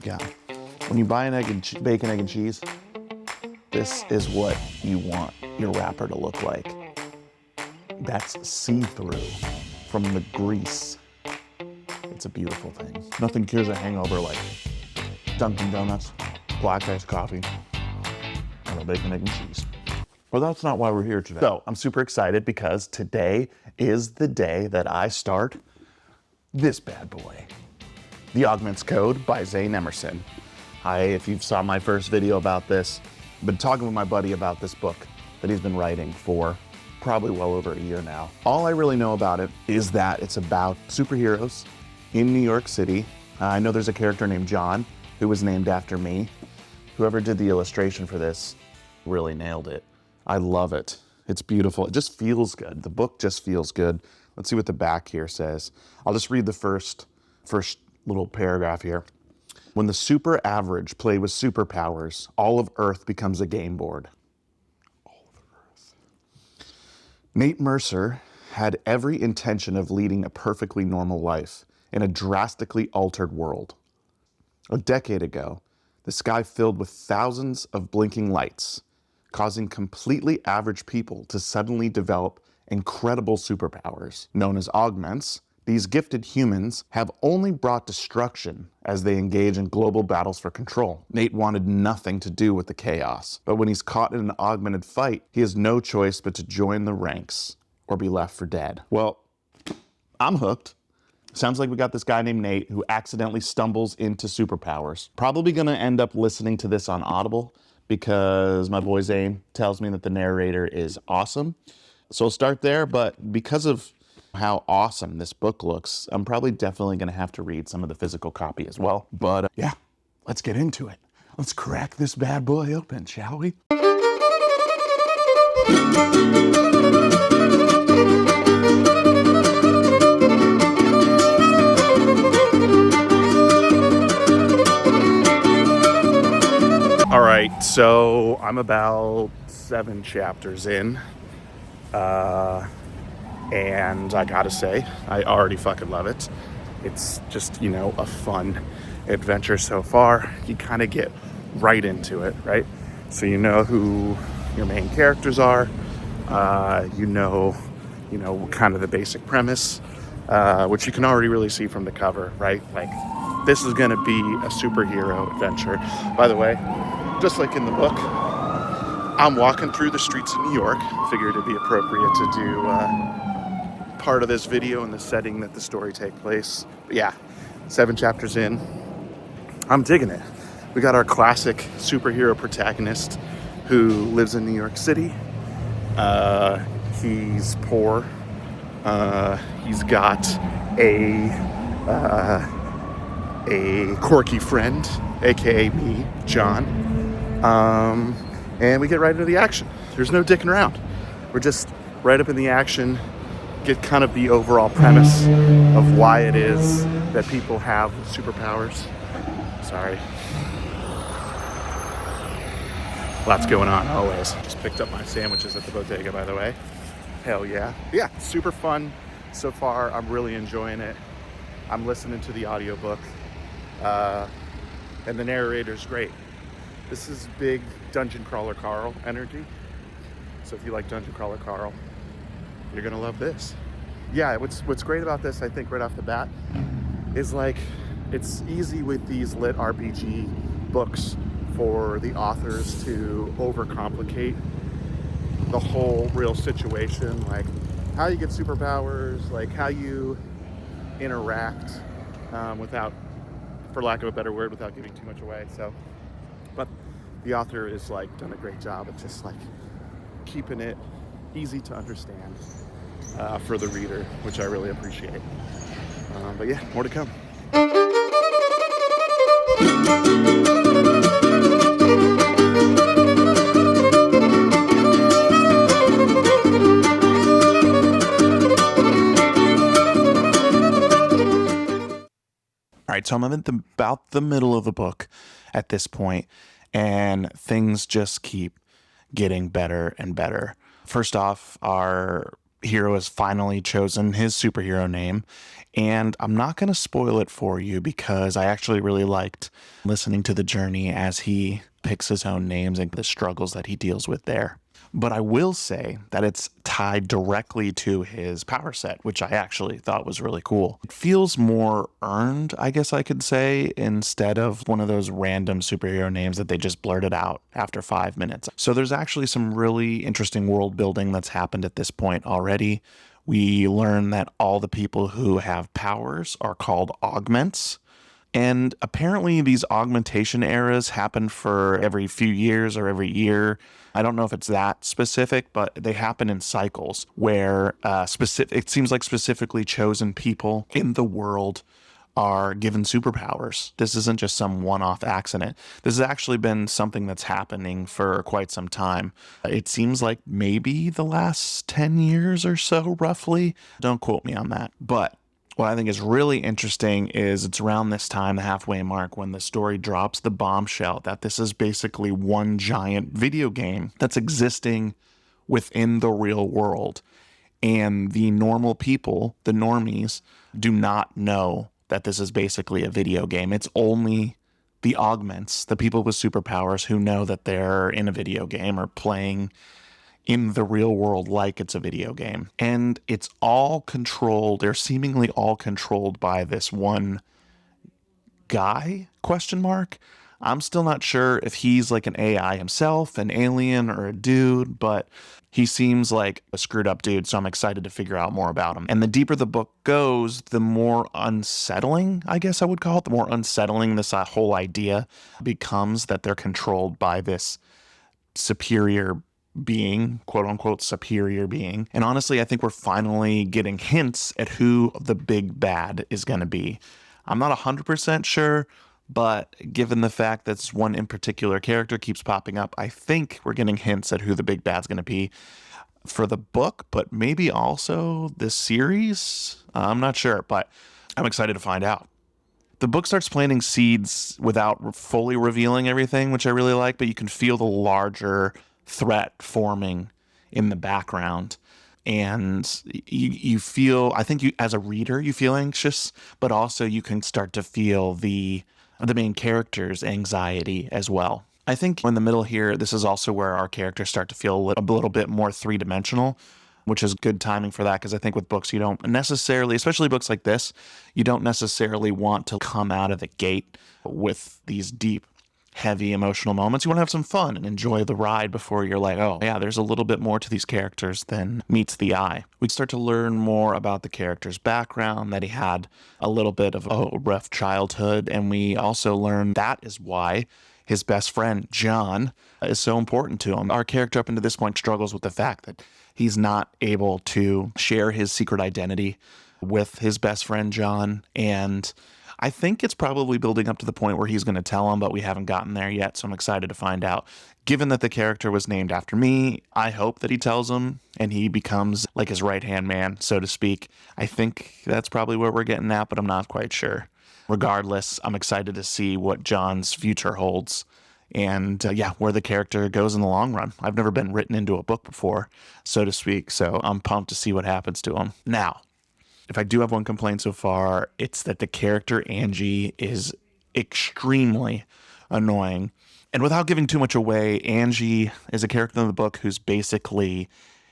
Yeah. When you buy an egg and bacon, egg, and cheese, this is what you want your wrapper to look like. That's see-through from the grease. It's a beautiful thing. Nothing cures a hangover like Dunkin' Donuts, black iced coffee, and a bacon, egg, and cheese. But that's not why we're here today. So I'm super excited because today is the day that I start this bad boy. The Augments Code by Zane Emerson. If you saw my first video about this, I've been talking with my buddy about this book that he's been writing for probably well over a year now. All I really know about it is that it's about superheroes in New York City. I know there's a character named Jon who was named after me. Whoever did the illustration for this really nailed it. I love it. It's beautiful. It just feels good. The book just feels good. Let's see what the back here says. I'll just read the first little paragraph here. When the super average play with superpowers, all of Earth becomes a game board. All of Earth. Nate Mercer had every intention of leading a perfectly normal life in a drastically altered world. A decade ago, the sky filled with thousands of blinking lights, causing completely average people to suddenly develop incredible superpowers. Known as augments, these gifted humans have only brought destruction as they engage in global battles for control. Nate wanted nothing to do with the chaos, but when he's caught in an augmented fight, he has no choice but to join the ranks or be left for dead. Well, I'm hooked. Sounds like we got this guy named Nate who accidentally stumbles into superpowers. Probably gonna end up listening to this on Audible because my boy Zane tells me that the narrator is awesome. So I'll start there, but because of how awesome this book looks, I'm probably definitely gonna have to read some of the physical copy as well. But yeah, let's get into it. Let's crack this bad boy open, shall we? All right, so I'm about 7 chapters in. And I gotta say, I already fucking love it. It's just, a fun adventure so far. You kind of get right into it, right? So you know who your main characters are. You know, kind of the basic premise, which you can already really see from the cover, right? Like, this is gonna be a superhero adventure. By the way, just like in the book, I'm walking through the streets of New York. Figured it'd be appropriate to do part of this video in the setting that the story take place. But yeah, 7 chapters in, I'm digging it. We got our classic superhero protagonist who lives in New York City. He's poor. He's got a quirky friend, aka me, Jon. And we get right into the action. There's no dicking around. We're just right up in the action, get kind of the overall premise of why it is that people have superpowers. Sorry. Lots going on, always. Just picked up my sandwiches at the bodega, by the way. Hell yeah. Yeah, super fun so far. I'm really enjoying it. I'm listening to the audiobook. And the narrator's great. This is big Dungeon Crawler Carl energy. So if you like Dungeon Crawler Carl, you're gonna love this. Yeah, what's great about this, I think, right off the bat, is like, it's easy with these LitRPG books for the authors to overcomplicate the whole real situation, like how you get superpowers, like how you interact without, for lack of a better word, without giving too much away. So, but the author is like done a great job at just like keeping it easy to understand for the reader, which I really appreciate. But yeah, more to come. All right, so I'm at about the middle of the book at this point, and things just keep getting better and better. First off, our hero has finally chosen his superhero name. And I'm not going to spoil it for you because I actually really liked listening to the journey as he picks his own names and the struggles that he deals with there. But I will say that it's tied directly to his power set, which I actually thought was really cool. It feels more earned, I guess I could say, instead of one of those random superhero names that they just blurted out after 5 minutes. So there's actually some really interesting world building that's happened at this point already. We learn that all the people who have powers are called augments. And apparently, these augmentation eras happen for every few years or every year. I don't know if it's that specific, but they happen in cycles where it seems like specifically chosen people in the world are given superpowers. This isn't just some one-off accident. This has actually been something that's happening for quite some time. It seems like maybe the last 10 years or so, roughly. Don't quote me on that. But what I think is really interesting is it's around this time, the halfway mark, when the story drops the bombshell that this is basically one giant video game that's existing within the real world. And the normal people, the normies, do not know that this is basically a video game. It's only the augments, the people with superpowers, who know that they're in a video game or playing in the real world like it's a video game. And it's all controlled, they're seemingly all controlled by this one guy, question mark. I'm still not sure if he's like an AI himself, an alien, or a dude, but he seems like a screwed up dude, so I'm excited to figure out more about him. And the deeper the book goes, the more unsettling, I guess I would call it, the more unsettling this whole idea becomes, that they're controlled by this superior being, quote unquote superior being. And honestly, I think we're finally getting hints at who the big bad is going to be. I'm not 100% sure, but given the fact that this one in particular character keeps popping up, I think we're getting hints at who the big bad's going to be for the book, but maybe also this series. I'm not sure, but I'm excited to find out. The book starts planting seeds without fully revealing everything, which I really like, but you can feel the larger threat forming in the background. And you feel, I think you, as a reader, you feel anxious, but also you can start to feel the main character's anxiety as well. I think in the middle here, this is also where our characters start to feel a little bit more three-dimensional, which is good timing for that, because I think with books, you don't necessarily, especially books like this, you don't necessarily want to come out of the gate with these deep, heavy emotional moments. You want to have some fun and enjoy the ride before you're like, oh yeah, there's a little bit more to these characters than meets the eye. We start to learn more about the character's background, that he had a little bit of a rough childhood, and we also learn that is why his best friend, Jon, is so important to him. Our character up until this point struggles with the fact that he's not able to share his secret identity with his best friend, Jon, and I think it's probably building up to the point where he's going to tell him, but we haven't gotten there yet, so I'm excited to find out. Given that the character was named after me, I hope that he tells him and he becomes like his right-hand man, so to speak. I think that's probably where we're getting at, but I'm not quite sure. Regardless, I'm excited to see what Jon's future holds and where the character goes in the long run. I've never been written into a book before, so to speak, so I'm pumped to see what happens to him. Now, if I do have one complaint so far, it's that the character Angie is extremely annoying. And without giving too much away, Angie is a character in the book who's basically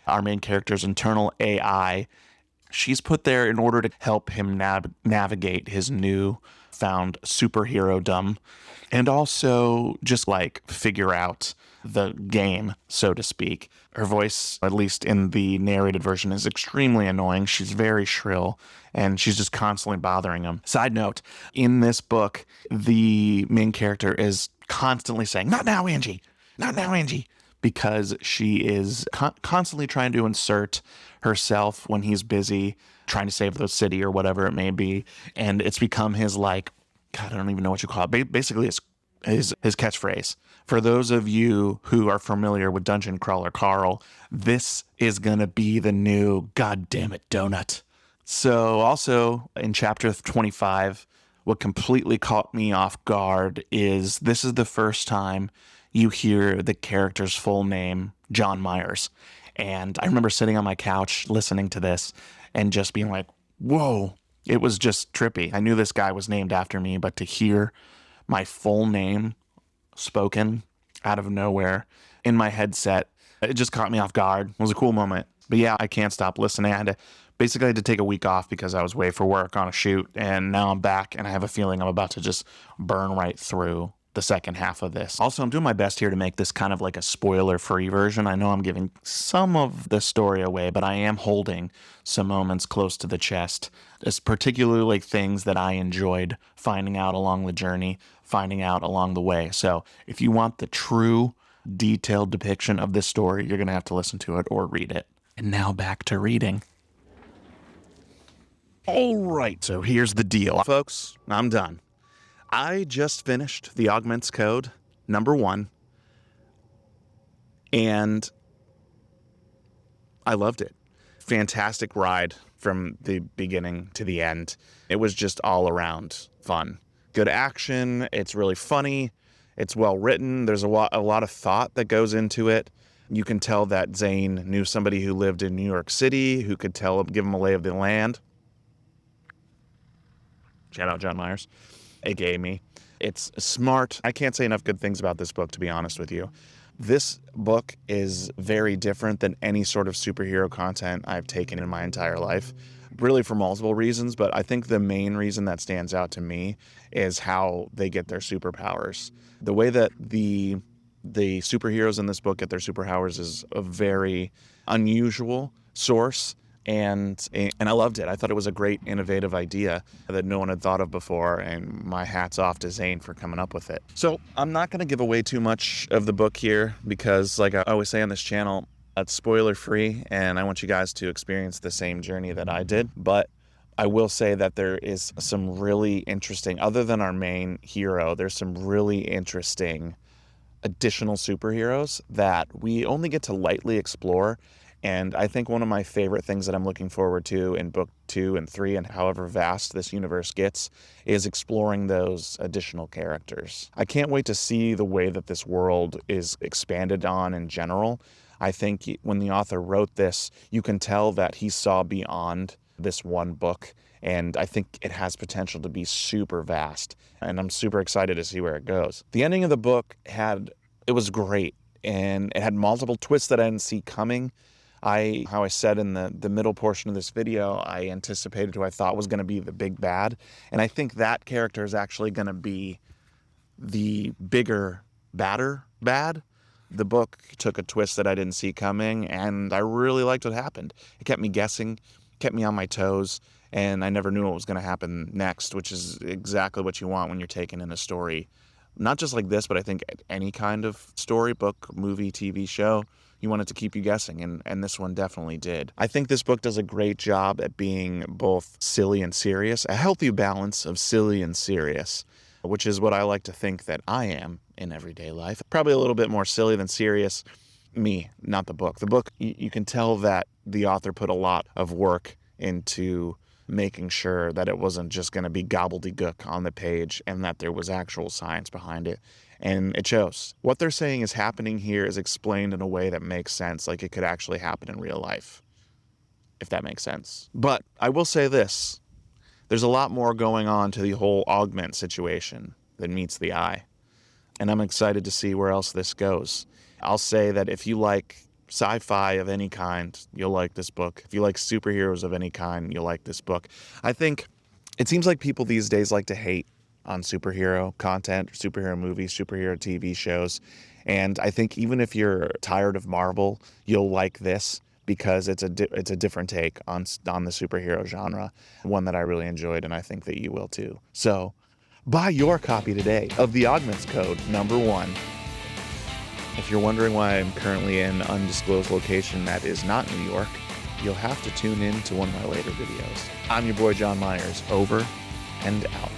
our main character's internal AI. She's put there in order to help him navigate his new found superhero-dom, and also just like figure out the game, so to speak. Her voice, at least in the narrated version, is extremely annoying. She's very shrill, and she's just constantly bothering him. Side note, in this book, the main character is constantly saying, "Not now, Angie! Not now, Angie!" because she is constantly trying to insert herself when he's busy trying to save the city or whatever it may be. And it's become his, like, God, I don't even know what you call it. Basically, his catchphrase. For those of you who are familiar with Dungeon Crawler Carl, this is going to be the new God damn it donut. So also in chapter 25, what completely caught me off guard is this is the first time you hear the character's full name, Jon Myers. And I remember sitting on my couch listening to this and just being like, whoa, it was just trippy. I knew this guy was named after me, but to hear my full name spoken out of nowhere in my headset, it just caught me off guard. It was a cool moment. But yeah, I can't stop listening. I had to take a week off because I was away for work on a shoot, and now I'm back, and I have a feeling I'm about to just burn right through the second half of this. Also, I'm doing my best here to make this kind of like a spoiler-free version. I know I'm giving some of the story away, but I am holding some moments close to the chest, as particularly things that I enjoyed finding out along the journey, finding out along the way. So if you want the true detailed depiction of this story, you're going to have to listen to it or read it. And now back to reading. All right, so here's the deal. Folks, I'm done. I just finished the Augments Code #1, and I loved it. Fantastic ride from the beginning to the end. It was just all around fun. Good action, it's really funny, it's well written, there's a lot of thought that goes into it. You can tell that Zane knew somebody who lived in New York City who could give him a lay of the land. Shout out Jon Myers, aka me. It's smart. I can't say enough good things about this book, to be honest with you. This book is very different than any sort of superhero content I've taken in my entire life, really for multiple reasons, but I think the main reason that stands out to me is how they get their superpowers. The way that the superheroes in this book get their superpowers is a very unusual source, and I loved it. I thought it was a great, innovative idea that no one had thought of before, and my hat's off to Zane for coming up with it. So I'm not going to give away too much of the book here because, like I always say on this channel, it's spoiler-free, and I want you guys to experience the same journey that I did. But I will say that there is some really interesting, other than our main hero, there's some really interesting additional superheroes that we only get to lightly explore. And I think one of my favorite things that I'm looking forward to in book 2 and 3, and however vast this universe gets, is exploring those additional characters. I can't wait to see the way that this world is expanded on in general. I think when the author wrote this, you can tell that he saw beyond this one book, and I think it has potential to be super vast, and I'm super excited to see where it goes. The ending of the book it was great, and it had multiple twists that I didn't see coming. How I said in the middle portion of this video, I anticipated who I thought was going to be the big bad, and I think that character is actually going to be the bigger, badder bad. The book took a twist that I didn't see coming, and I really liked what happened. It kept me guessing, kept me on my toes, and I never knew what was going to happen next, which is exactly what you want when you're taking in a story. Not just like this, but I think any kind of story, book, movie, TV show, you want it to keep you guessing, and this one definitely did. I think this book does a great job at being both silly and serious, a healthy balance of silly and serious, which is what I like to think that I am in everyday life. Probably a little bit more silly than serious. Me, not the book. The book, you can tell that the author put a lot of work into making sure that it wasn't just going to be gobbledygook on the page and that there was actual science behind it. And it shows. What they're saying is happening here is explained in a way that makes sense, like it could actually happen in real life, if that makes sense. But I will say this. There's a lot more going on to the whole augment situation than meets the eye. And I'm excited to see where else this goes. I'll say that if you like sci-fi of any kind, you'll like this book. If you like superheroes of any kind, you'll like this book. I think it seems like people these days like to hate on superhero content, superhero movies, superhero TV shows. And I think even if you're tired of Marvel, you'll like this because it's a different take on the superhero genre, one that I really enjoyed, and I think that you will too. So buy your copy today of the Augments Code #1. If you're wondering why I'm currently in an undisclosed location that is not New York, you'll have to tune in to one of my later videos. I'm your boy Jon Myers, over and out.